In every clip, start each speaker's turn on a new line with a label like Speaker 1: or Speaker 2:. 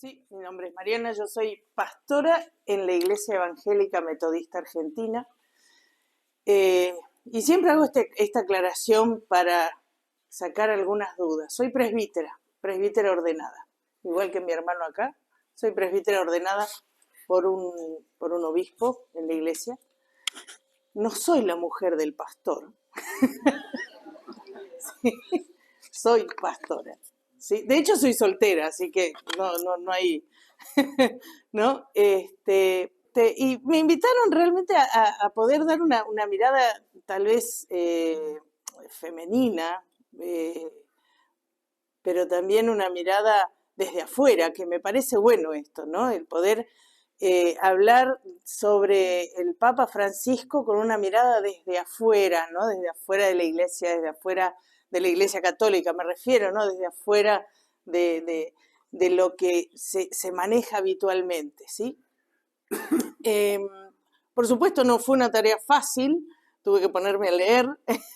Speaker 1: Sí, mi nombre es Mariana, yo soy pastora en la Iglesia Evangélica Metodista Argentina. Y siempre hago esta aclaración para sacar algunas dudas. Soy presbítera ordenada, igual que mi hermano acá. Soy presbítera ordenada por un obispo en la iglesia. No soy la mujer del pastor, soy pastora. ¿Sí? De hecho, soy soltera, así que no hay... ¿no? Y me invitaron realmente a poder dar una mirada tal vez femenina, eh, pero también una mirada desde afuera, que me parece bueno esto, ¿no? El poder hablar sobre el Papa Francisco con una mirada desde afuera, ¿no? Desde afuera de la iglesia, desde afuera de la iglesia católica, me refiero, ¿no? Desde afuera de lo que se maneja habitualmente, ¿sí? Por supuesto no fue una tarea fácil, tuve que ponerme a leer,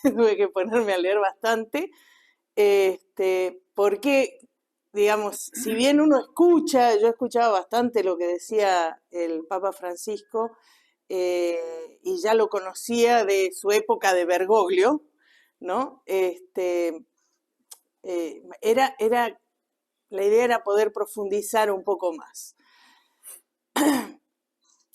Speaker 1: tuve que ponerme a leer bastante, porque, digamos, si bien uno escucha, yo escuchaba bastante lo que decía el Papa Francisco, y ya lo conocía de su época de Bergoglio, ¿no? La idea era poder profundizar un poco más.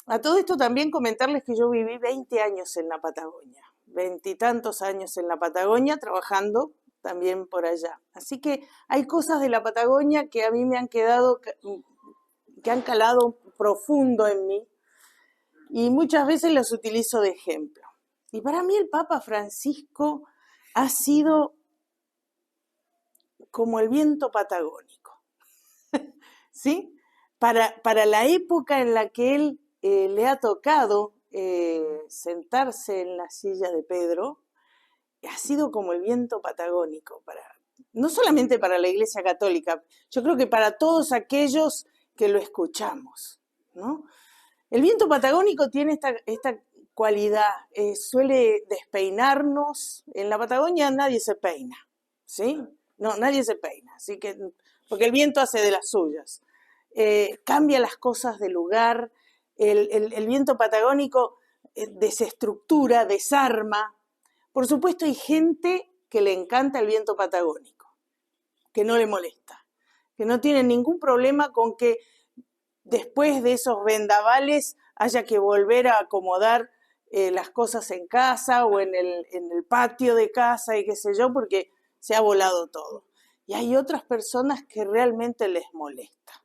Speaker 1: A todo esto también comentarles que yo viví 20 años en la Patagonia, 20 y tantos años en la Patagonia trabajando también por allá. Así que hay cosas de la Patagonia que a mí me han quedado, que han calado profundo en mí y muchas veces las utilizo de ejemplo. Y para mí el Papa Francisco ha sido como el viento patagónico, ¿sí? Para la época en la que él le ha tocado sentarse en la silla de Pedro, ha sido como el viento patagónico, no solamente para la Iglesia Católica, yo creo que para todos aquellos que lo escuchamos, ¿no? El viento patagónico tiene esta cualidad, suele despeinarnos. En la Patagonia nadie se peina, ¿sí? No, nadie se peina, así que, porque el viento hace de las suyas. Cambia las cosas de lugar, el viento patagónico desestructura, desarma. Por supuesto hay gente que le encanta el viento patagónico, que no le molesta, que no tiene ningún problema con que después de esos vendavales haya que volver a acomodar las cosas en casa o en el patio de casa y qué sé yo, porque se ha volado todo. Y hay otras personas que realmente les molesta,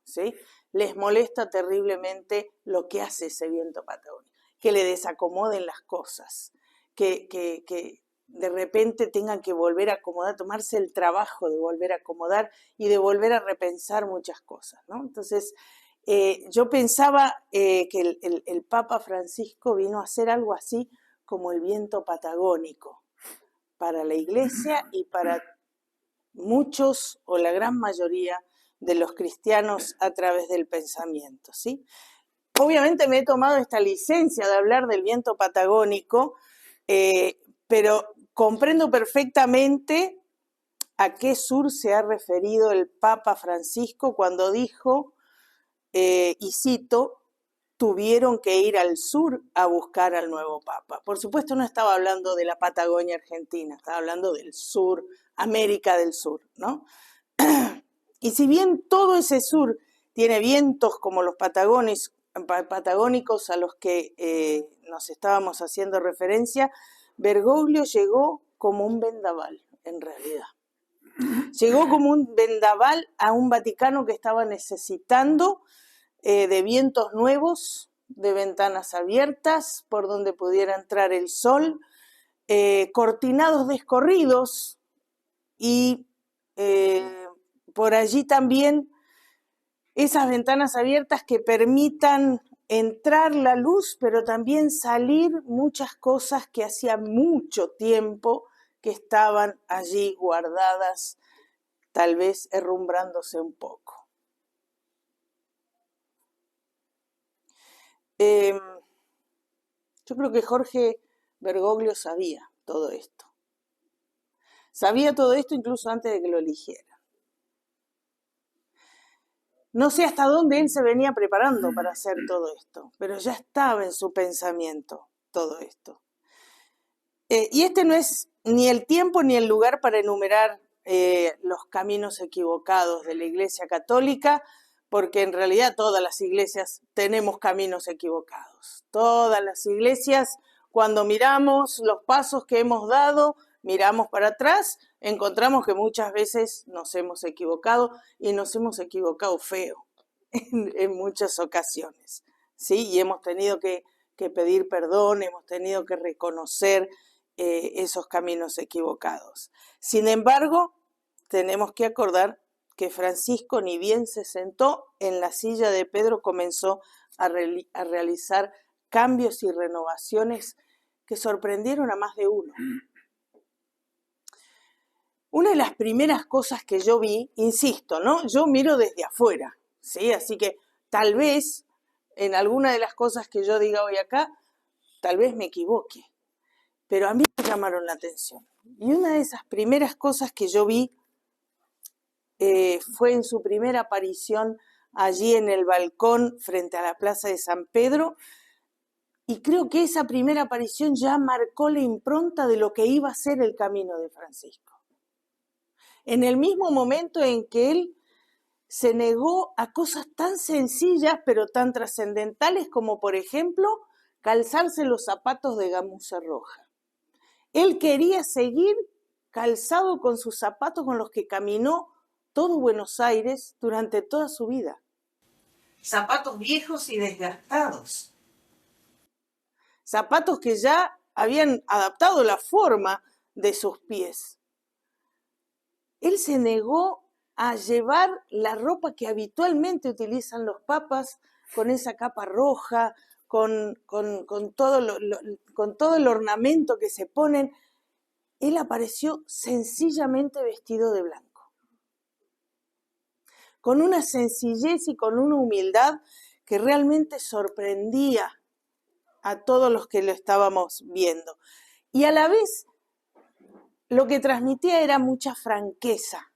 Speaker 1: ¿sí? Les molesta terriblemente lo que hace ese viento patagónico, que le desacomoden las cosas, que de repente tengan que volver a acomodar, tomarse el trabajo de volver a acomodar y de volver a repensar muchas cosas, ¿no? Entonces, yo pensaba que el Papa Francisco vino a hacer algo así como el viento patagónico para la Iglesia y para muchos o la gran mayoría de los cristianos a través del pensamiento, ¿sí? Obviamente me he tomado esta licencia de hablar del viento patagónico, pero comprendo perfectamente a qué sur se ha referido el Papa Francisco cuando dijo, y cito, tuvieron que ir al sur a buscar al nuevo Papa. Por supuesto no estaba hablando de la Patagonia Argentina, estaba hablando del sur, América del Sur, ¿no? Y si bien todo ese sur tiene vientos como los patagónicos a los que nos estábamos haciendo referencia, Bergoglio llegó como un vendaval, en realidad. Llegó como un vendaval a un Vaticano que estaba necesitando de vientos nuevos, de ventanas abiertas por donde pudiera entrar el sol, cortinados descorridos y por allí también esas ventanas abiertas que permitan entrar la luz, pero también salir muchas cosas que hacía mucho tiempo que estaban allí guardadas, tal vez herrumbrándose un poco. Yo creo que Jorge Bergoglio sabía todo esto. Sabía todo esto incluso antes de que lo eligiera. No sé hasta dónde él se venía preparando para hacer todo esto, pero ya estaba en su pensamiento todo esto. Y este no es ni el tiempo ni el lugar para enumerar los caminos equivocados de la Iglesia Católica, porque en realidad todas las iglesias tenemos caminos equivocados. Todas las iglesias, cuando miramos los pasos que hemos dado, miramos para atrás, encontramos que muchas veces nos hemos equivocado y nos hemos equivocado feo en muchas ocasiones, ¿sí? Y hemos tenido que pedir perdón, hemos tenido que reconocer esos caminos equivocados. Sin embargo, tenemos que acordar que Francisco, ni bien se sentó en la silla de Pedro, comenzó a realizar cambios y renovaciones que sorprendieron a más de uno. Una de las primeras cosas que yo vi, insisto, ¿no? Yo miro desde afuera, ¿sí? Así que tal vez en alguna de las cosas que yo diga hoy acá, tal vez me equivoque, pero a mí me llamaron la atención. Y una de esas primeras cosas que yo vi fue en su primera aparición allí en el balcón frente a la Plaza de San Pedro, y creo que esa primera aparición ya marcó la impronta de lo que iba a ser el camino de Francisco. En el mismo momento en que él se negó a cosas tan sencillas pero tan trascendentales como, por ejemplo, calzarse los zapatos de gamuza roja. Él quería seguir calzado con sus zapatos con los que caminó todo Buenos Aires durante toda su vida. Zapatos viejos y desgastados. Zapatos que ya habían adaptado la forma de sus pies. Él se negó a llevar la ropa que habitualmente utilizan los papas, con esa capa roja, con todo el ornamento que se ponen. Él apareció sencillamente vestido de blanco, con una sencillez y con una humildad que realmente sorprendía a todos los que lo estábamos viendo. Y a la vez, lo que transmitía era mucha franqueza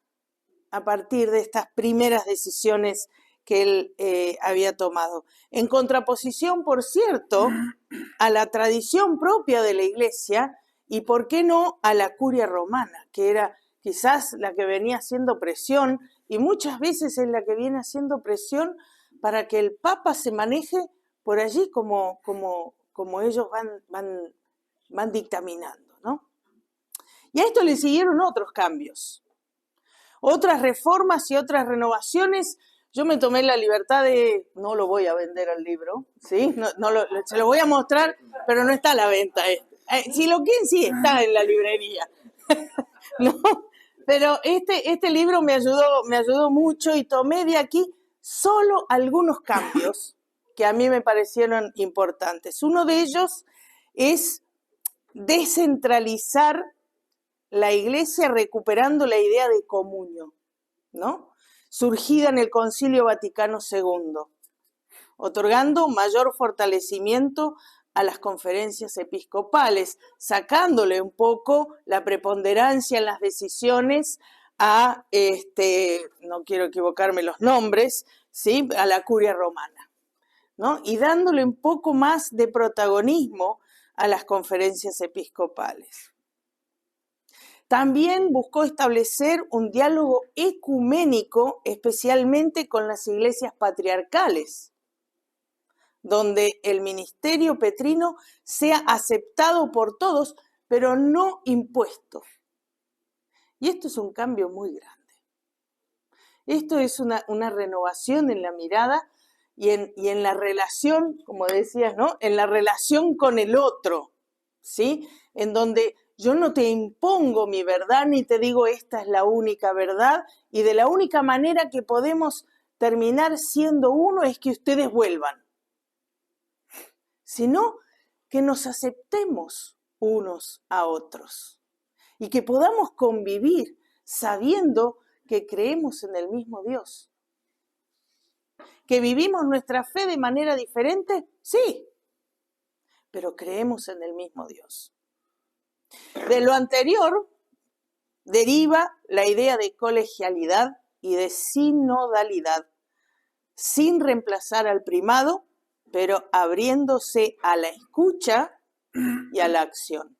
Speaker 1: a partir de estas primeras decisiones que él había tomado. En contraposición, por cierto, a la tradición propia de la Iglesia y, ¿por qué no?, a la curia romana, que era quizás la que venía haciendo presión, y muchas veces es la que viene haciendo presión para que el Papa se maneje por allí como ellos van dictaminando, ¿no? Y a esto le siguieron otros cambios, otras reformas y otras renovaciones. Yo me tomé la libertad de, no lo voy a vender al libro, ¿sí? Se lo voy a mostrar, pero no está a la venta. Si lo quieren, sí, está en la librería. ¿No? Pero este libro me ayudó mucho y tomé de aquí solo algunos cambios que a mí me parecieron importantes. Uno de ellos es descentralizar la Iglesia recuperando la idea de comunio, ¿no? Surgida en el Concilio Vaticano II, otorgando mayor fortalecimiento a las conferencias episcopales, sacándole un poco la preponderancia en las decisiones a, no quiero equivocarme los nombres, ¿sí?, a la curia romana, ¿no? Y dándole un poco más de protagonismo a las conferencias episcopales. También buscó establecer un diálogo ecuménico, especialmente con las iglesias patriarcales, donde el ministerio petrino sea aceptado por todos, pero no impuesto. Y esto es un cambio muy grande. Esto es una renovación en la mirada y en la relación, como decías, ¿no?, en la relación con el otro, ¿sí?, en donde yo no te impongo mi verdad ni te digo esta es la única verdad, y de la única manera que podemos terminar siendo uno es que ustedes vuelvan, sino que nos aceptemos unos a otros y que podamos convivir sabiendo que creemos en el mismo Dios. ¿Que vivimos nuestra fe de manera diferente? Sí, pero creemos en el mismo Dios. De lo anterior deriva la idea de colegialidad y de sinodalidad, sin reemplazar al primado, pero abriéndose a la escucha y a la acción,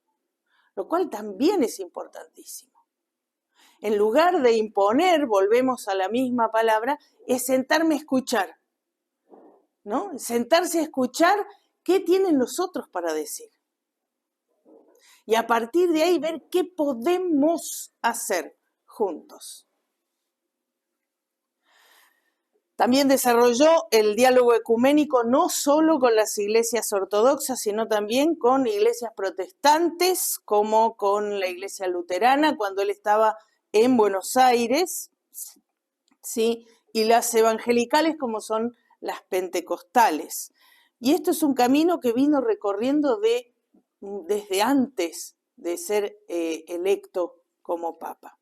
Speaker 1: lo cual también es importantísimo. En lugar de imponer, volvemos a la misma palabra, es sentarme a escuchar, ¿no? Sentarse a escuchar qué tienen los otros para decir. Y a partir de ahí ver qué podemos hacer juntos. También desarrolló el diálogo ecuménico no solo con las iglesias ortodoxas, sino también con iglesias protestantes, como con la iglesia luterana, cuando él estaba en Buenos Aires, ¿sí? Y las evangelicales, como son las pentecostales. Y esto es un camino que vino recorriendo desde antes de ser electo como papa.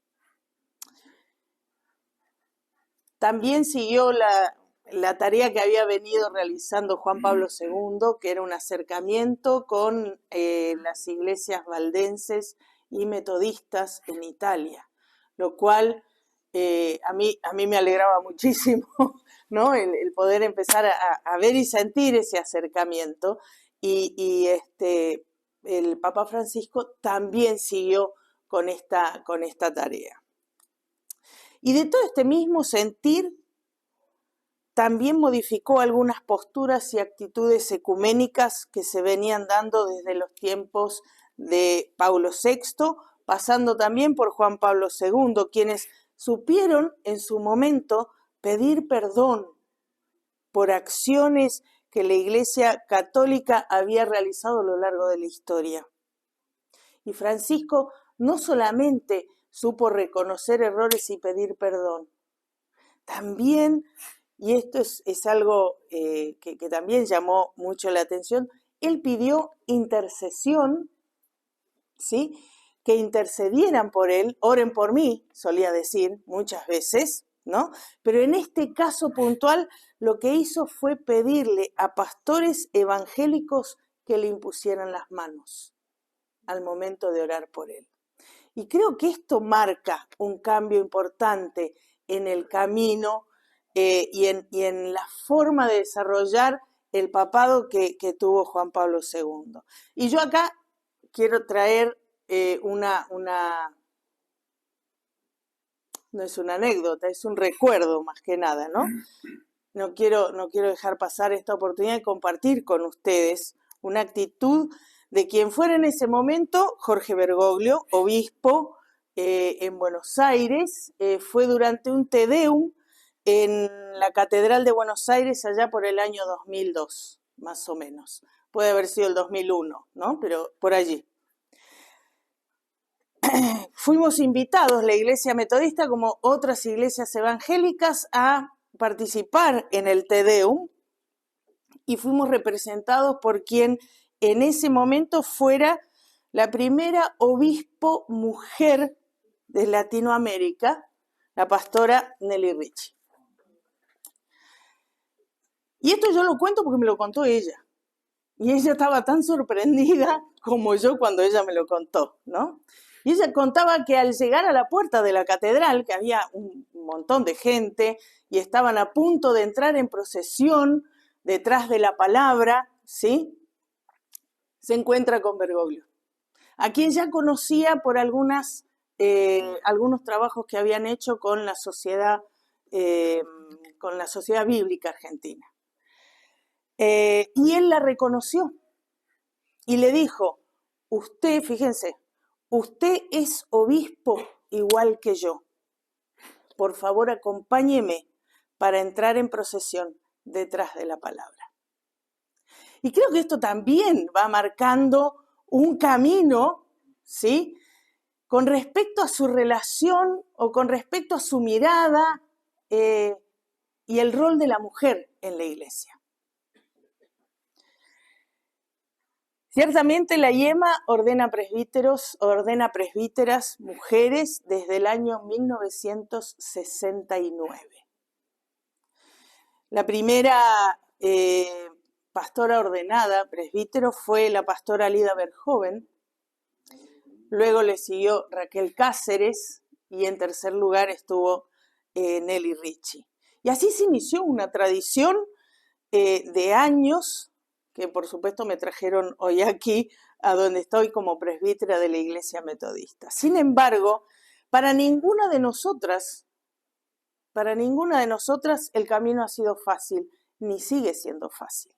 Speaker 1: También siguió la tarea que había venido realizando Juan Pablo II, que era un acercamiento con las iglesias valdenses y metodistas en Italia, lo cual a mí me alegraba muchísimo, ¿no? El poder empezar a ver y sentir ese acercamiento. Y el Papa Francisco también siguió con esta tarea. Y de todo este mismo sentir, también modificó algunas posturas y actitudes ecuménicas que se venían dando desde los tiempos de Paulo VI, pasando también por Juan Pablo II, quienes supieron en su momento pedir perdón por acciones que la Iglesia Católica había realizado a lo largo de la historia. Y Francisco no solamente supo reconocer errores y pedir perdón, también, y esto es algo que también llamó mucho la atención, él pidió intercesión, ¿sí? Que intercedieran por él, oren por mí, solía decir muchas veces, ¿no? Pero en este caso puntual, lo que hizo fue pedirle a pastores evangélicos que le impusieran las manos al momento de orar por él. Y creo que esto marca un cambio importante en el camino y en la forma de desarrollar el papado que tuvo Juan Pablo II. Y yo acá quiero traer no es una anécdota, es un recuerdo más que nada, ¿no? No quiero dejar pasar esta oportunidad de compartir con ustedes una actitud de quien fuera en ese momento Jorge Bergoglio, obispo en Buenos Aires. Fue durante un Te Deum en la Catedral de Buenos Aires allá por el año 2002, más o menos. Puede haber sido el 2001, ¿no? Pero por allí. Fuimos invitados, la Iglesia Metodista, como otras iglesias evangélicas, a participar en el Te Deum y fuimos representados por quien en ese momento fuera la primera obispo mujer de Latinoamérica, la pastora Nelly Richie. Y esto yo lo cuento porque me lo contó ella. Y ella estaba tan sorprendida como yo cuando ella me lo contó, ¿no? Y ella contaba que al llegar a la puerta de la catedral, que había un montón de gente y estaban a punto de entrar en procesión detrás de la palabra, ¿sí? Se encuentra con Bergoglio, a quien ya conocía por algunos trabajos que habían hecho con la sociedad bíblica argentina. Y él la reconoció y le dijo, usted, fíjense, usted es obispo igual que yo. Por favor, acompáñeme para entrar en procesión detrás de la palabra. Y creo que esto también va marcando un camino, ¿sí? Con respecto a su relación o con respecto a su mirada y el rol de la mujer en la iglesia. Ciertamente la IEMA ordena presbíteras mujeres desde el año 1969. La primera pastora ordenada, presbítero, fue la pastora Lida Verhoeven. Luego le siguió Raquel Cáceres y en tercer lugar estuvo Nelly Richie. Y así se inició una tradición de años, que por supuesto me trajeron hoy aquí, a donde estoy como presbítera de la Iglesia Metodista. Sin embargo, para ninguna de nosotras el camino ha sido fácil, ni sigue siendo fácil.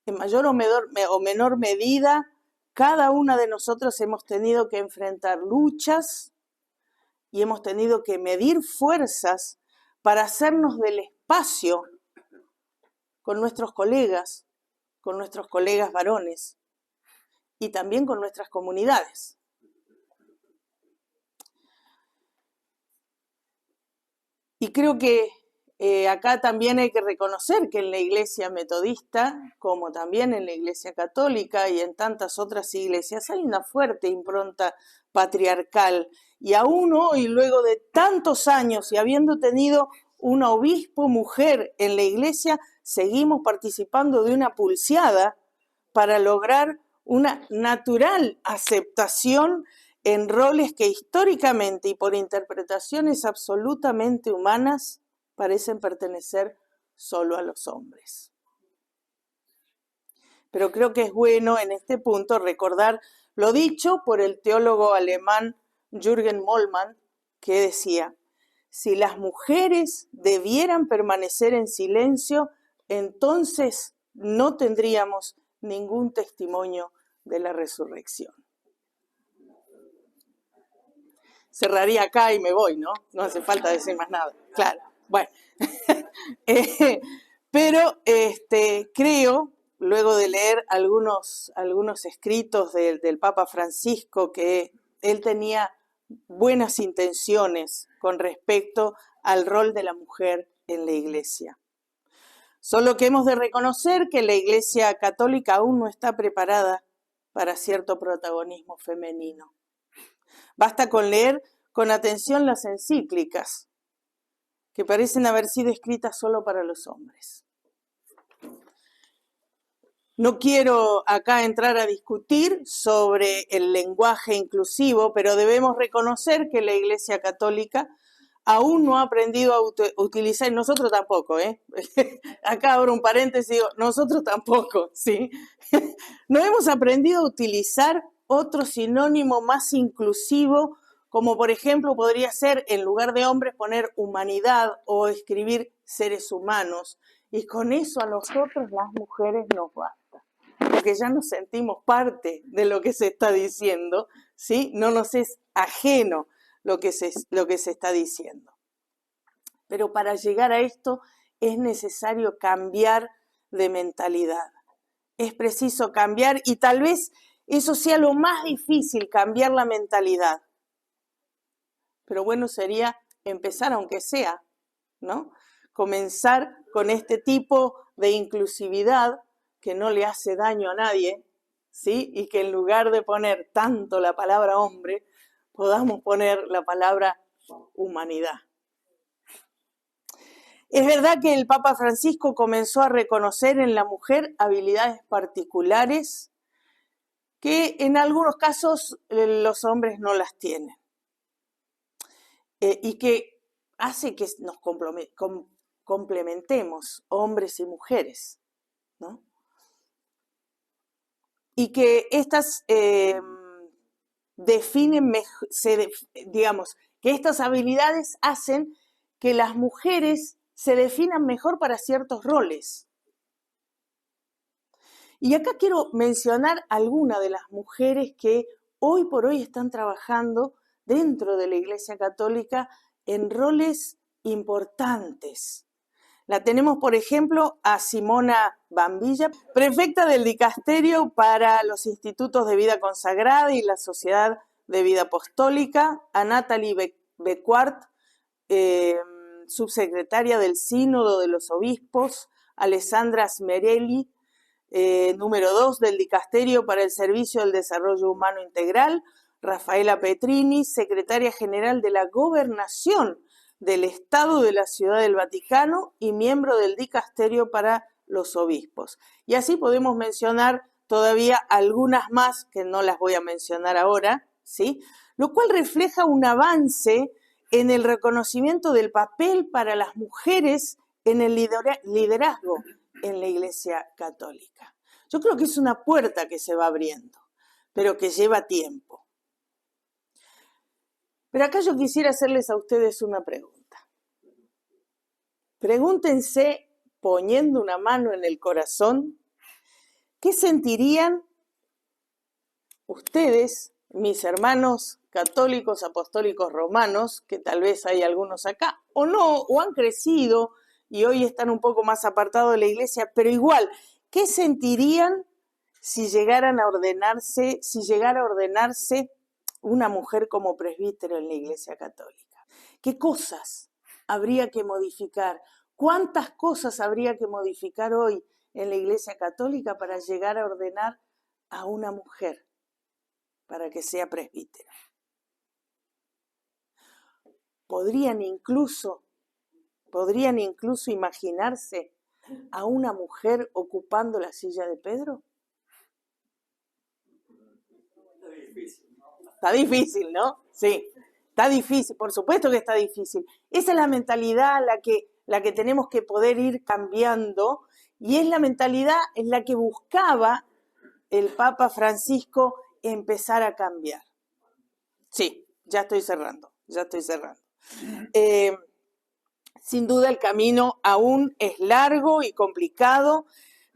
Speaker 1: En mayor o menor medida, cada una de nosotros hemos tenido que enfrentar luchas y hemos tenido que medir fuerzas para hacernos del espacio con nuestros colegas varones y también con nuestras comunidades. Y creo que acá también hay que reconocer que en la Iglesia Metodista, como también en la Iglesia Católica y en tantas otras iglesias, hay una fuerte impronta patriarcal. Y aún hoy, luego de tantos años y habiendo tenido un obispo mujer en la Iglesia, seguimos participando de una pulseada para lograr una natural aceptación en roles que históricamente y por interpretaciones absolutamente humanas parecen pertenecer solo a los hombres. Pero creo que es bueno en este punto recordar lo dicho por el teólogo alemán Jürgen Moltmann, que decía: si las mujeres debieran permanecer en silencio, entonces no tendríamos ningún testimonio de la resurrección. Cerraría acá y me voy, ¿no? No hace falta decir más nada. Claro, bueno. Pero creo, luego de leer algunos escritos del Papa Francisco, que él tenía buenas intenciones con respecto al rol de la mujer en la Iglesia. Solo que hemos de reconocer que la Iglesia Católica aún no está preparada para cierto protagonismo femenino. Basta con leer con atención las encíclicas, que parecen haber sido escritas solo para los hombres. No quiero acá entrar a discutir sobre el lenguaje inclusivo, pero debemos reconocer que la Iglesia Católica aún no ha aprendido a utilizar, y nosotros tampoco, acá abro un paréntesis, digo, nosotros tampoco, ¿sí? No hemos aprendido a utilizar otro sinónimo más inclusivo, como por ejemplo podría ser, en lugar de hombres, poner humanidad o escribir seres humanos. Y con eso a nosotros las mujeres nos basta, porque ya nos sentimos parte de lo que se está diciendo, ¿sí? No nos es ajeno lo que se está diciendo. Pero para llegar a esto es necesario cambiar de mentalidad. Es preciso cambiar, y tal vez eso sea lo más difícil, cambiar la mentalidad. Pero bueno sería empezar, aunque sea, ¿no? Comenzar con este tipo de inclusividad que no le hace daño a nadie, ¿sí? Y que en lugar de poner tanto la palabra hombre, podamos poner la palabra humanidad. Es verdad que el Papa Francisco comenzó a reconocer en la mujer habilidades particulares que en algunos casos los hombres no las tienen, y que hace que nos complementemos hombres y mujeres, ¿no? Y que estas que estas habilidades hacen que las mujeres se definan mejor para ciertos roles. Y acá quiero mencionar algunas de las mujeres que hoy por hoy están trabajando dentro de la Iglesia Católica en roles importantes. La tenemos, por ejemplo, a Simona Bambilla, prefecta del Dicasterio para los Institutos de Vida Consagrada y la Sociedad de Vida Apostólica, a Natalie Bequart, subsecretaria del Sínodo de los Obispos, Alessandra Smerelli, número 2 del Dicasterio para el Servicio del Desarrollo Humano Integral, Rafaela Petrini, secretaria general de la Gobernación del Estado de la Ciudad del Vaticano y miembro del Dicasterio para los Obispos. Y así podemos mencionar todavía algunas más que no las voy a mencionar ahora, ¿sí? Lo cual refleja un avance en el reconocimiento del papel para las mujeres en el liderazgo en la Iglesia Católica. Yo creo que es una puerta que se va abriendo, pero que lleva tiempo. Pero acá yo quisiera hacerles a ustedes una pregunta. Pregúntense, poniendo una mano en el corazón, ¿qué sentirían ustedes, mis hermanos católicos, apostólicos, romanos, que tal vez hay algunos acá, o no, o han crecido y hoy están un poco más apartados de la iglesia, pero igual, ¿qué sentirían si llegaran a ordenarse, si llegara a ordenarse una mujer como presbítero en la Iglesia Católica? ¿Qué cosas habría que modificar? ¿Cuántas cosas habría que modificar hoy en la Iglesia Católica para llegar a ordenar a una mujer para que sea presbítera? ¿Podrían incluso imaginarse a una mujer ocupando la silla de Pedro? Está difícil, ¿no? Sí, está difícil, por supuesto que está difícil. Esa es la mentalidad la que tenemos que poder ir cambiando, y es la mentalidad en la que buscaba el Papa Francisco empezar a cambiar. Sí, ya estoy cerrando. Sin duda el camino aún es largo y complicado,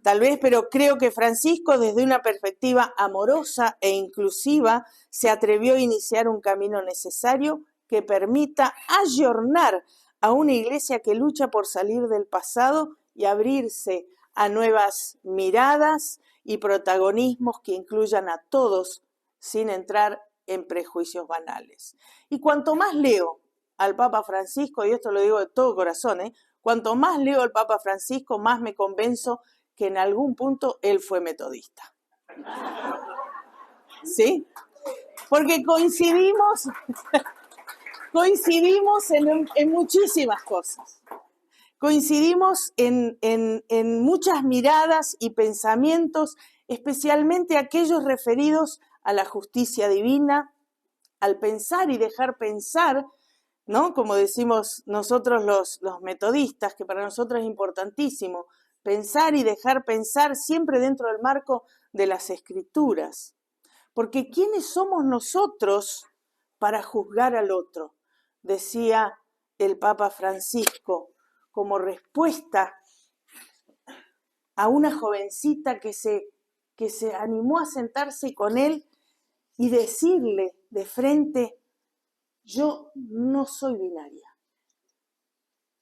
Speaker 1: tal vez, pero creo que Francisco, desde una perspectiva amorosa e inclusiva, se atrevió a iniciar un camino necesario que permita ayornar a una iglesia que lucha por salir del pasado y abrirse a nuevas miradas y protagonismos que incluyan a todos sin entrar en prejuicios banales. Y cuanto más leo al Papa Francisco, y esto lo digo de todo corazón, cuanto más leo al Papa Francisco, más me convenzo que en algún punto él fue metodista. ¿Sí? Porque coincidimos en muchísimas cosas. Coincidimos en muchas miradas y pensamientos, especialmente aquellos referidos a la justicia divina, al pensar y dejar pensar, ¿no? Como decimos nosotros los metodistas, que para nosotros es importantísimo, pensar y dejar pensar siempre dentro del marco de las Escrituras. Porque ¿quiénes somos nosotros para juzgar al otro? Decía el Papa Francisco, como respuesta a una jovencita que se animó a sentarse con él y decirle de frente: yo no soy binaria.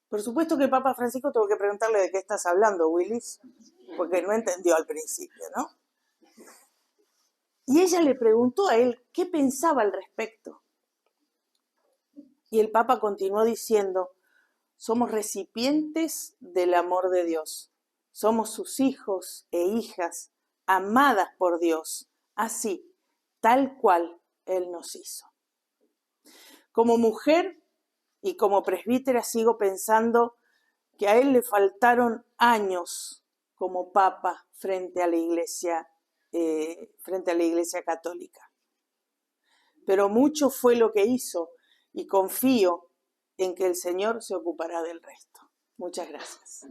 Speaker 1: Por supuesto que el Papa Francisco tuvo que preguntarle de qué estás hablando, Willis, porque no entendió al principio, ¿no? Y ella le preguntó a él qué pensaba al respecto. Y el Papa continuó diciendo: somos recipientes del amor de Dios. Somos sus hijos e hijas, amadas por Dios, así, tal cual Él nos hizo. Como mujer y como presbítera sigo pensando que a él le faltaron años como papa frente a la Iglesia Católica. Pero mucho fue lo que hizo y confío en que el Señor se ocupará del resto. Muchas gracias.